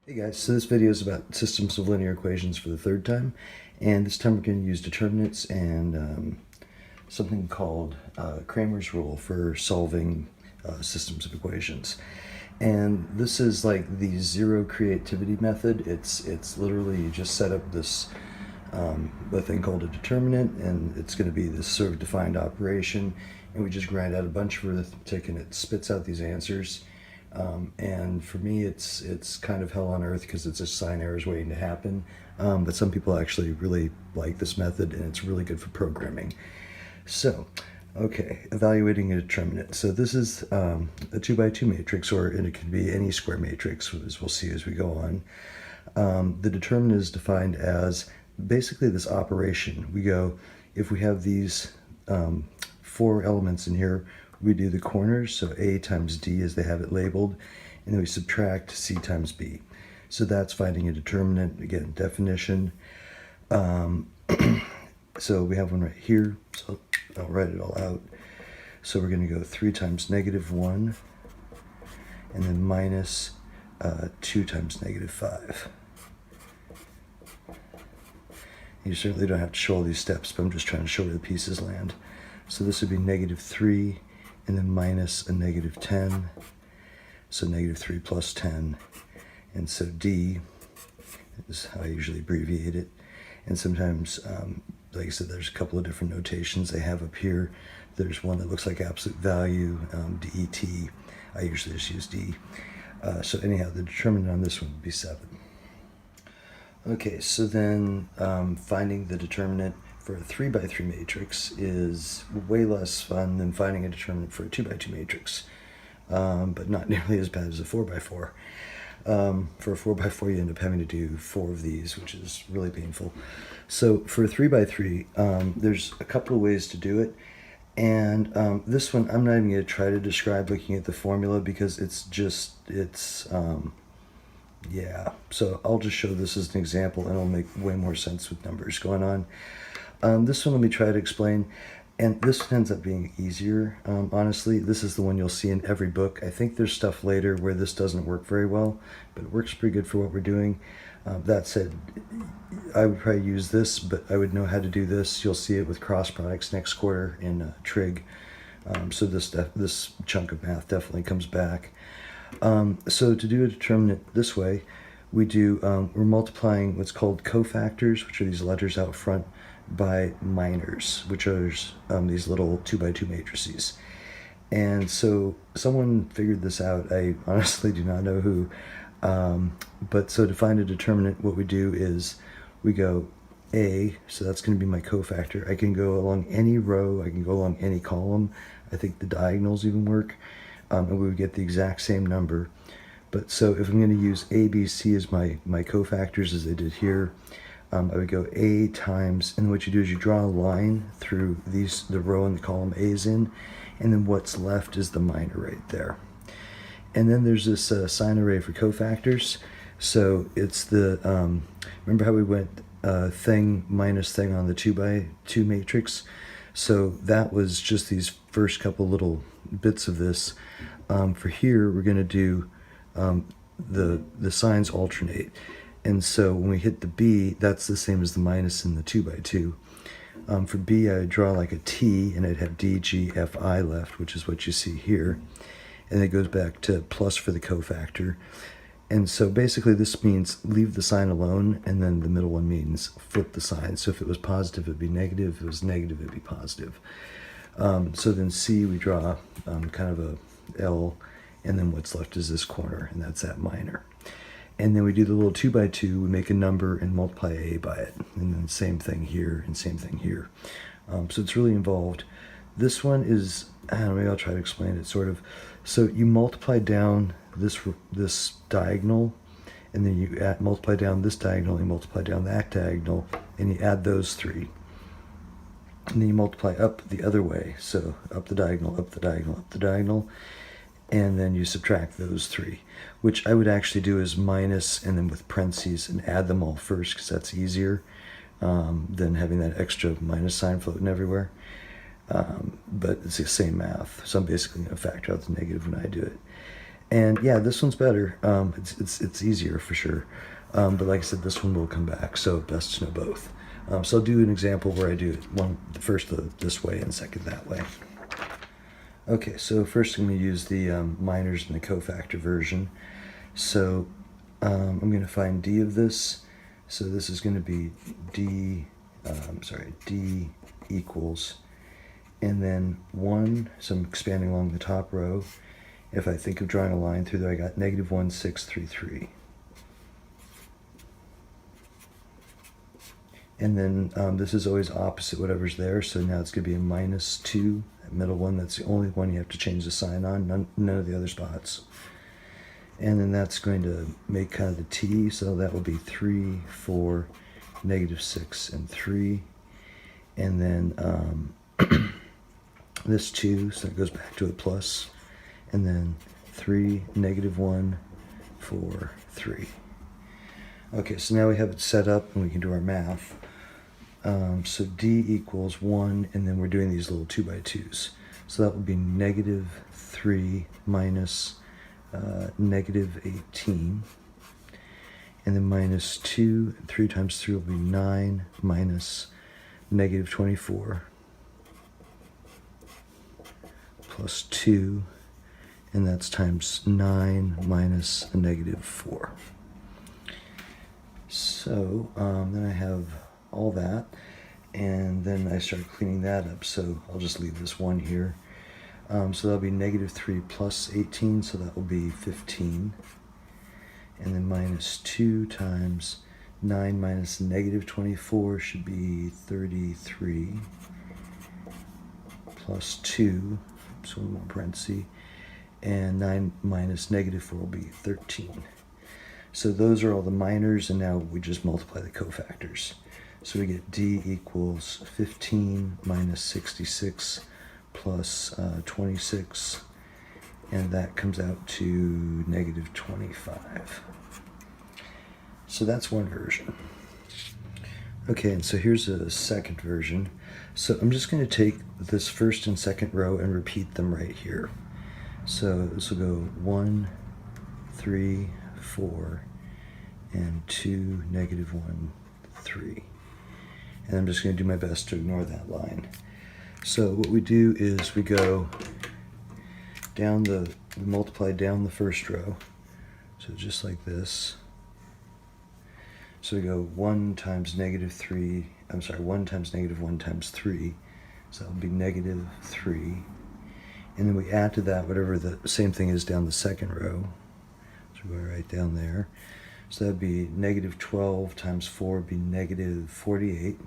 Hey guys, so this video is about systems of linear equations for the third time, and this time we're going to use determinants and something called Kramer's rule for solving systems of equations. And this is like the zero creativity method. It's literally you just set up this a thing called a determinant, and it's going to be this sort of defined operation, and we just grind out a bunch of arithmetic and it spits out these answers. And for me, it's kind of hell on earth because it's just sine errors waiting to happen. But some people actually really like this method, and it's really good for programming. So, okay, evaluating a determinant. So this is a 2 by 2 matrix, and it can be any square matrix, as we'll see as we go on. The determinant is defined as basically this operation. We go, if we have these four elements in here, we do the corners, so A times D as they have it labeled, and then we subtract C times B. So that's finding a determinant. Again, definition. So we have one right here, so I'll write it all out. So we're going to go 3 times -1, and then minus 2 times -5. You certainly don't have to show all these steps, but I'm just trying to show where the pieces land. So this would be -3, and then minus a -10, so -3 plus 10, and so D is how I usually abbreviate it. And sometimes, like I said, there's a couple of different notations they have up here. There's one that looks like absolute value, DET. I usually just use D. So anyhow, the determinant on this one would be 7. Okay, so then finding the determinant for a 3 by 3 matrix is way less fun than finding a determinant for a 2 by 2 matrix, but not nearly as bad as a 4 by 4. For a 4 by 4, you end up having to do 4 of these, which is really painful. So for a 3 by 3, there's a couple of ways to do it, and this one I'm not even going to try to describe looking at the formula because yeah, so I'll just show this as an example, and it'll make way more sense with numbers going on. This one, let me try to explain, and this one ends up being easier, honestly. This is the one you'll see in every book. I think there's stuff later where this doesn't work very well, but it works pretty good for what we're doing. That said, I would probably use this, but I would know how to do this. You'll see it with cross products next quarter in trig. So this chunk of math definitely comes back. So to do a determinant this way, we're multiplying what's called cofactors, which are these letters out front, by minors, which are these little 2 by 2 matrices. And so someone figured this out. I honestly do not know who. But so to find a determinant, what we do is we go A, so that's going to be my cofactor. I can go along any row, I can go along any column. I think the diagonals even work. And we would get the exact same number. But so if I'm going to use A, B, C as my cofactors, as I did here, I would go A times, and what you do is you draw a line through the row and the column A is in, and then what's left is the minor right there. And then there's this sign array for cofactors. So it's the, remember how we went thing minus thing on the 2 by 2 matrix? So that was just these first couple little bits of this. For here, we're going to do the signs alternate. And so when we hit the B, that's the same as the minus in the 2 by 2. For B, I would draw like a T, and I'd have D, G, F, I left, which is what you see here. And it goes back to plus for the cofactor. And so basically this means leave the sign alone, and then the middle one means flip the sign. So if it was positive, it'd be negative. If it was negative, it'd be positive. So then C, we draw kind of a L, and then what's left is this corner, and that's that minor. And then we do the little 2 by 2, we make a number and multiply A by it. And then same thing here and same thing here. So it's really involved. This one is, I don't know, maybe I'll try to explain it sort of. So you multiply down this diagonal, and then you multiply down this diagonal, you multiply down that diagonal, and you add those 3. And then you multiply up the other way. So up the diagonal, up the diagonal, up the diagonal. And then you subtract those 3, which I would actually do as minus and then with parentheses and add them all first, because that's easier than having that extra minus sign floating everywhere. But it's the same math, so I'm basically going to factor out the negative when I do it. And yeah, this one's better. It's easier for sure. But like I said, this one will come back, so best to know both. So I'll do an example where I do one first this way and second that way. Okay, so first I'm going to use the minors and the cofactor version. So I'm going to find d of this. So this is going to be d equals, and then 1, so I'm expanding along the top row. If I think of drawing a line through there, I got negative 1, 6, 3, 3. And then this is always opposite whatever's there, so now it's going to be a minus 2, that middle one. That's the only one you have to change the sign on, none of the other spots. And then that's going to make kind of the t, so that will be 3, 4, negative 6, and 3. And then this 2, so it goes back to a plus. And then 3, negative 1, 4, 3. Okay, so now we have it set up and we can do our math. So d equals 1, and then we're doing these little 2x2s. So that would be negative 3 minus negative 18. And then minus 2, 3 times 3 will be 9, minus negative 24. Plus 2, and that's times 9 minus a negative 4. So then I have all that, and then I start cleaning that up, so I'll just leave this 1 here. So that'll be negative 3 plus 18, so that will be 15. And then minus 2 times 9 minus negative 24 should be 33, plus 2, so one more parenthesis, and 9 minus negative 4 will be 13. So those are all the minors, and now we just multiply the cofactors. So we get d equals 15 minus 66 plus 26, and that comes out to negative 25. So that's one version. Okay, and so here's a second version. So I'm just going to take this first and second row and repeat them right here. So this will go 1, 3, 4, and 2, negative 1, 3. And I'm just going to do my best to ignore that line. So what we do is we go down we multiply down the first row. So just like this. So we go 1 times negative 3, 1 times negative 1 times 3. So that would be negative 3. And then we add to that whatever the same thing is down the second row. So we go right down there. So that would be negative 12 times 4 would be negative 48.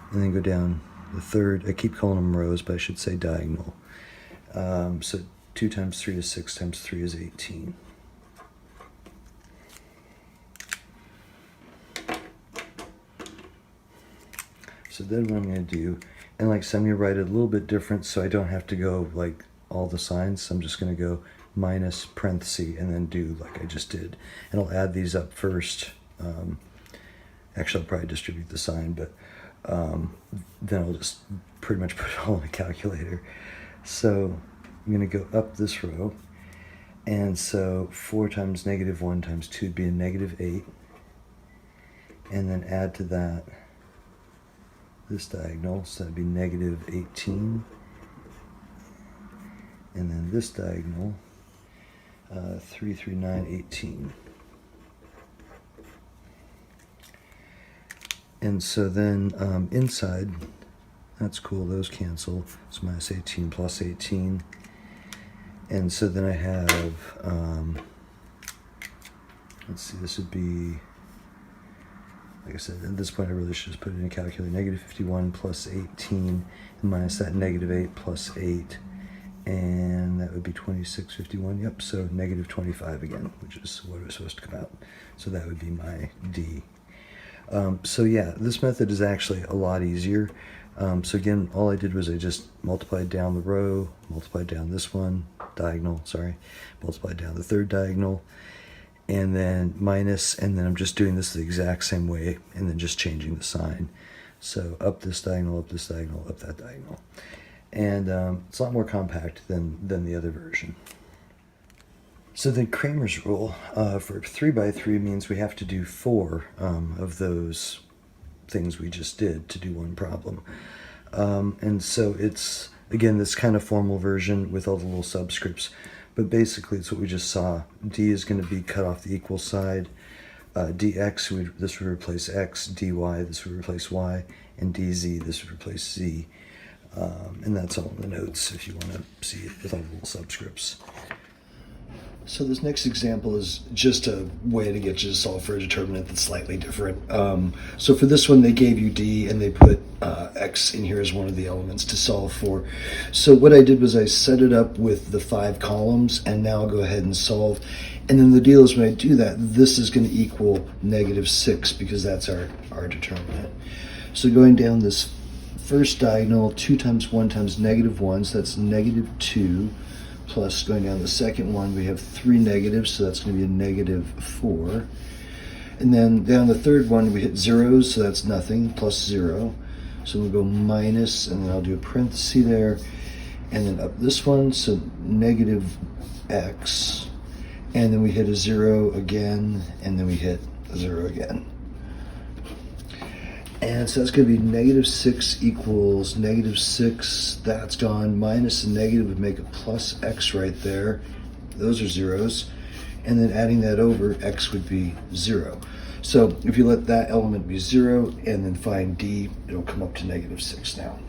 And then go down the third. I keep calling them rows, but I should say diagonal. So 2 times 3 is 6 times 3 is 18. So then what I'm going to do, and like some, I'm going to write it a little bit different so I don't have to go like all the signs. So I'm just going to go minus parenthesis and then do like I just did. And I'll add these up first. Actually, I'll probably distribute the sign, but then I'll just pretty much put it all in a calculator. So I'm going to go up this row. And so 4 times negative 1 times 2 would be a negative 8. And then add to that this diagonal, so that'd be negative 18. And then this diagonal, 3, 3, 9, 18. And so then inside, that's cool, those cancel. So minus 18 plus 18. And so then I have, let's see, this would be, like I said, at this point I really should just put it in a calculator. Negative 51 plus 18, and minus that negative 8 plus 8. And that would be 2651, yep, so negative 25 again, which is what it was supposed to come out. So that would be my D. So yeah, this method is actually a lot easier. So again, all I did was I just multiplied down the row, multiplied down this one, diagonal, multiplied down the third diagonal, and then minus, and then I'm just doing this the exact same way, and then just changing the sign. So up this diagonal, up this diagonal, up that diagonal. And it's a lot more compact than the other version. So then Kramer's rule for 3 by 3 means we have to do 4 of those things we just did to do one problem. And so it's, again, this kind of formal version with all the little subscripts. But basically, it's what we just saw. D is going to be cut off the equal side. Dx, this would replace x. Dy, this would replace y. And dz, this would replace z. And that's all in the notes if you want to see it with all the little subscripts. So this next example is just a way to get you to solve for a determinant that's slightly different. So for this one, they gave you D and they put X in here as one of the elements to solve for. So what I did was I set it up with the 5 columns, and now I'll go ahead and solve. And then the deal is when I do that, this is going to equal -6 because that's our determinant. So going down this first diagonal, 2 times 1 times -1, so that's -2. Plus, going down the second one, we have 3 negatives, so that's going to be a -4. And then down the third one, we hit zeros, so that's nothing, plus 0. So we'll go minus, and then I'll do a parenthesis there. And then up this one, so -x. And then we hit a 0 again, and then we hit a 0 again. And so that's going to be -6 equals -6. That's gone. Minus a negative would make a plus x right there. Those are zeros. And then adding that over, x would be 0. So if you let that element be 0 and then find D, it'll come up to -6 now.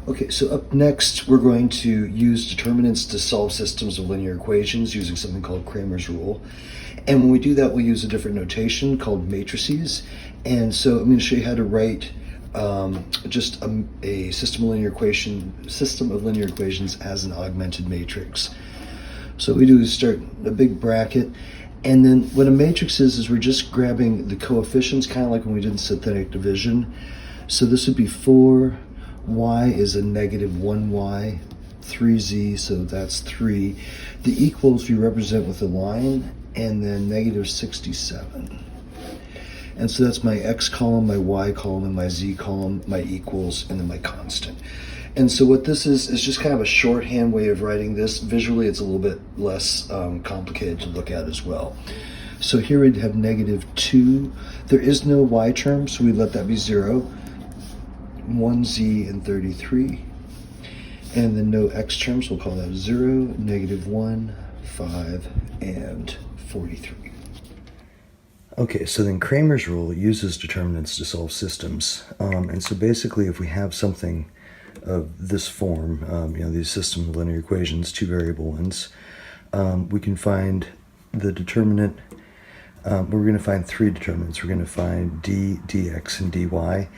Okay, so up next, we're going to use determinants to solve systems of linear equations using something called Cramer's rule. And when we do that, we'll use a different notation called matrices. And so I'm going to show you how to write just a system of linear equations as an augmented matrix. So what we do is start a big bracket, and then what a matrix is we're just grabbing the coefficients, kind of like when we did synthetic division. So this would be 4, y is a -1y, 3z, so that's 3. The equals we represent with a line, and then -67. And so that's my x column, my y column, and my z column, my equals, and then my constant. And so what this is just kind of a shorthand way of writing this. Visually, it's a little bit less complicated to look at as well. So here we'd have -2. There is no y term, so we let that be 0. 1z and 33. And then no x terms, we'll call that 0, -1, 5, and 43. Okay, so then Kramer's rule uses determinants to solve systems. And so basically, if we have something of this form, these system of linear equations, 2 variable ones, we can find the determinant. We're going to find 3 determinants. We're going to find D, dx, and dy.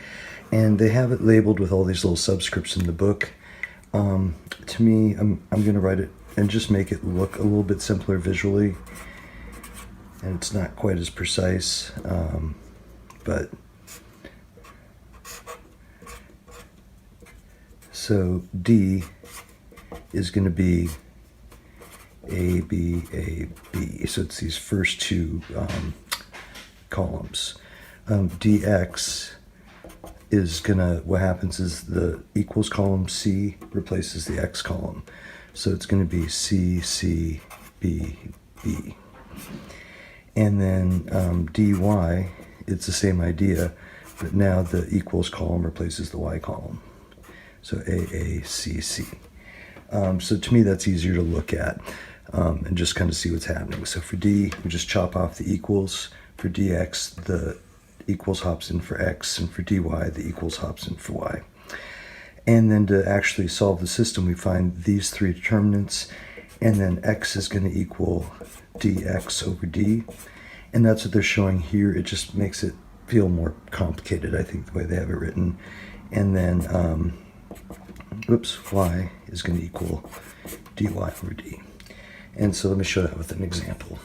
And they have it labeled with all these little subscripts in the book. To me, I'm going to write it and just make it look a little bit simpler visually. And it's not quite as precise, but so D is going to be A, B, A, B. So it's these first 2 columns. Dx is gonna, what happens is the equals column C replaces the x column. So it's going to be C, C, B, B. And then dy, it's the same idea, but now the equals column replaces the y column. So A, A, C, C. So to me, that's easier to look at and just kind of see what's happening. So for D, we just chop off the equals. For dx, the equals hops in for x, and for dy, the equals hops in for y. And then to actually solve the system, we find these 3 determinants, and then x is going to equal dx over d. And that's what they're showing here. It just makes it feel more complicated, I think, the way they have it written. And then, y is going to equal dy over d. And so let me show that with an example.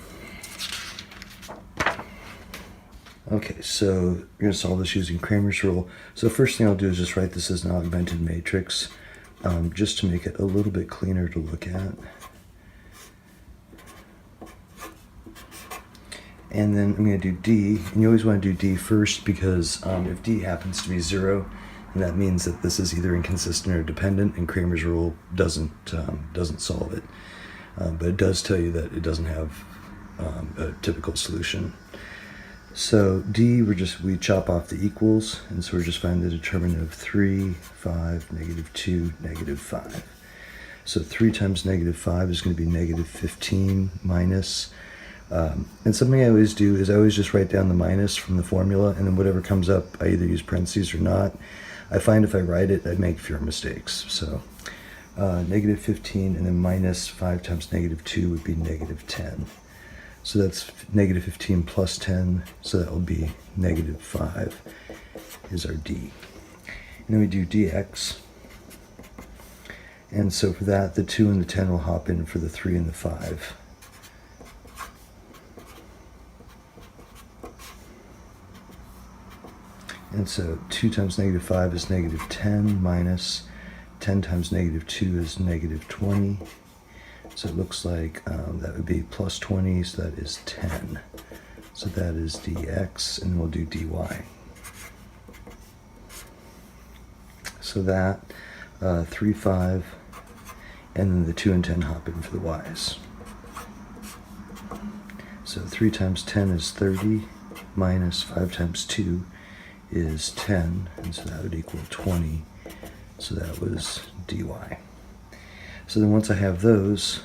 Okay, so we're going to solve this using Kramer's rule. So the first thing I'll do is just write this as an augmented matrix, just to make it a little bit cleaner to look at. And then I'm going to do D, and you always want to do D first because if D happens to be 0, And that means that this is either inconsistent or dependent, and Kramer's rule doesn't solve it. But it does tell you that it doesn't have a typical solution. So D, we chop off the equals, and so we're just finding the determinant of 3, 5, -2, -5. So 3 times -5 is going to be -15 minus. And something I always do is I always just write down the minus from the formula, and then whatever comes up, I either use parentheses or not. I find if I write it, I make fewer mistakes. So -15, and then minus 5 times -2 would be -10. So that's -15 plus 10, so that will be -5 is our D. And then we do dx. And so for that, the 2 and the 10 will hop in for the 3 and the 5. And so 2 times -5 is -10 minus 10 times -2 is -20. So it looks like that would be plus 20, so that is 10. So that is dx, and we'll do dy. So that, 3, 5, and then the 2 and 10 hop in for the y's. So 3 times 10 is 30, minus 5 times 2 is 10, and so that would equal 20. So that was dy. So then once I have those,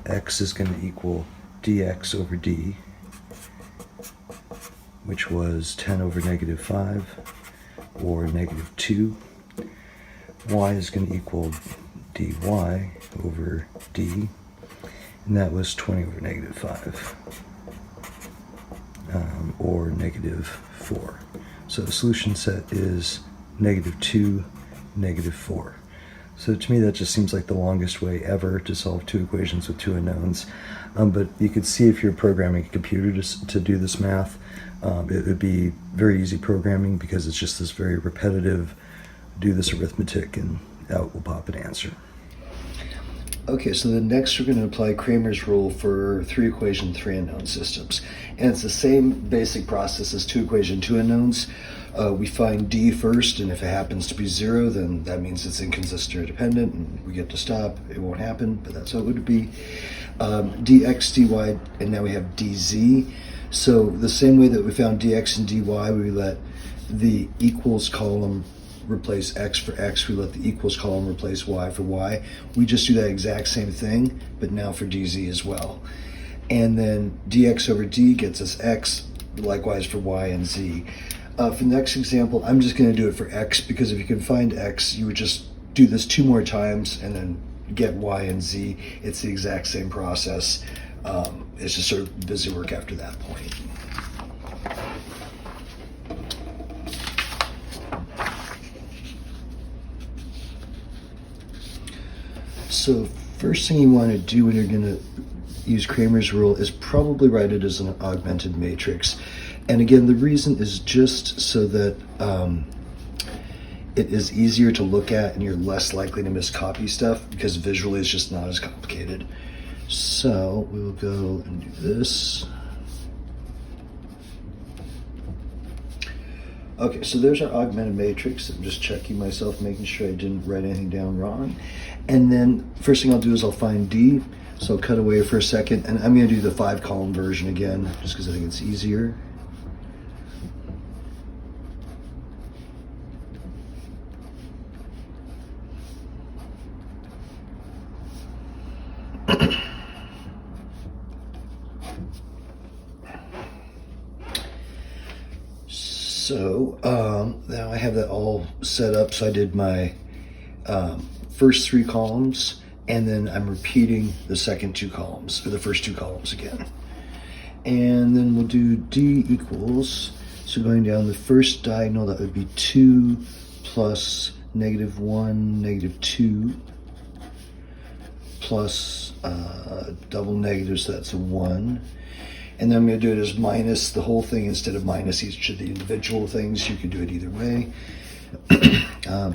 x is going to equal dx over d, which was 10 over -5, or -2. Y is going to equal dy over d, and that was 20 over -5, or -4. So the solution set is -2, -4. So to me, that just seems like the longest way ever to solve two equations with two unknowns. But you could see if you're programming a computer to do this math, it would be very easy programming because it's just this very repetitive, do this arithmetic and out will pop an answer. Okay, so then next we're going to apply Kramer's rule for 3 equation, 3 unknown systems. And it's the same basic process as 2 equation, 2 unknowns. We find D first, and if it happens to be 0, then that means it's inconsistent or dependent, and we get to stop. It won't happen, but that's how it would be. Dx, dy, and now we have dz. So the same way that we found dx and dy, we let the equals column replace x for x, we let the equals column replace y for y. We just do that exact same thing, but now for dz as well. And then dx over d gets us x, likewise for y and z. For the next example, I'm just going to do it for x, because if you can find x, you would just do this 2 more times and then get y and z. It's the exact same process. It's just sort of busy work after that point. So first thing you want to do when you're going to use Kramer's rule is probably write it as an augmented matrix. And again, the reason is just so that it is easier to look at and you're less likely to miscopy stuff, because visually it's just not as complicated. So we will go and do this. Okay, so there's our augmented matrix. I'm just checking myself, making sure I didn't write anything down wrong. And then first thing I'll do is I'll find D. So I'll cut away for a second, and I'm going to do the 5-column version again, just because I think it's easier. So now I have that all set up. So I did my first 3 columns, and then I'm repeating the second 2 columns, or the first 2 columns again. And then we'll do D equals, so going down the first diagonal, that would be 2 plus -1, -2, plus double negative, so that's a 1. And then I'm going to do it as minus the whole thing instead of minus each of the individual things. You could do it either way.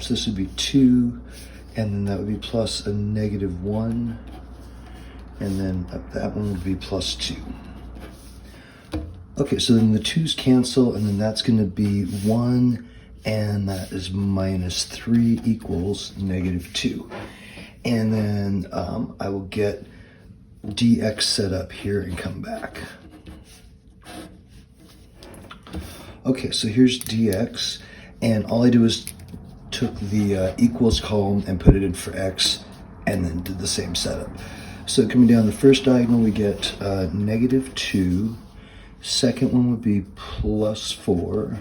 So this would be 2, and then that would be plus a -1, and then that one would be plus 2. Okay, so then the 2's cancel, and then that's going to be 1 and that is minus 3 equals negative 2. And then I will get dx set up here and come back. Okay, so here's dx, and all I do is took the equals column and put it in for x, and then did the same setup. So coming down the first diagonal, we get negative 2. Second one would be plus 4.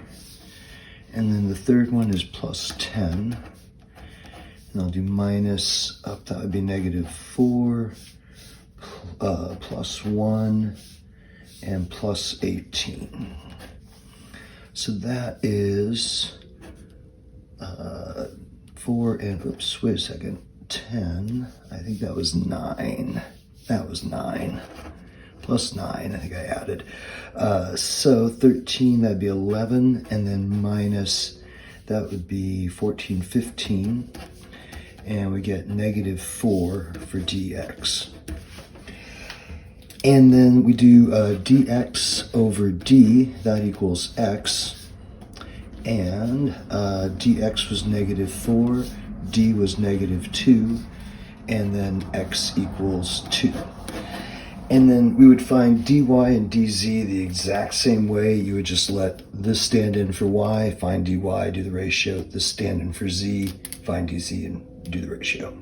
And then the third one is plus 10. And I'll do minus up, that would be negative 4, plus 1, and plus 18. So that is 4 and, oops, wait a second, 10, I think that was 9. That was 9. Plus 9, I think I added. So 13, that'd be 11, and then minus, that would be 14, 15. And we get negative 4 for dx. And then we do dx over d, that equals x. And dx was negative 4, d was negative 2, and then x equals 2. And then we would find dy and dz the exact same way. You would just let this stand in for y, find dy, do the ratio, this stand in for z, find dz, and do the ratio.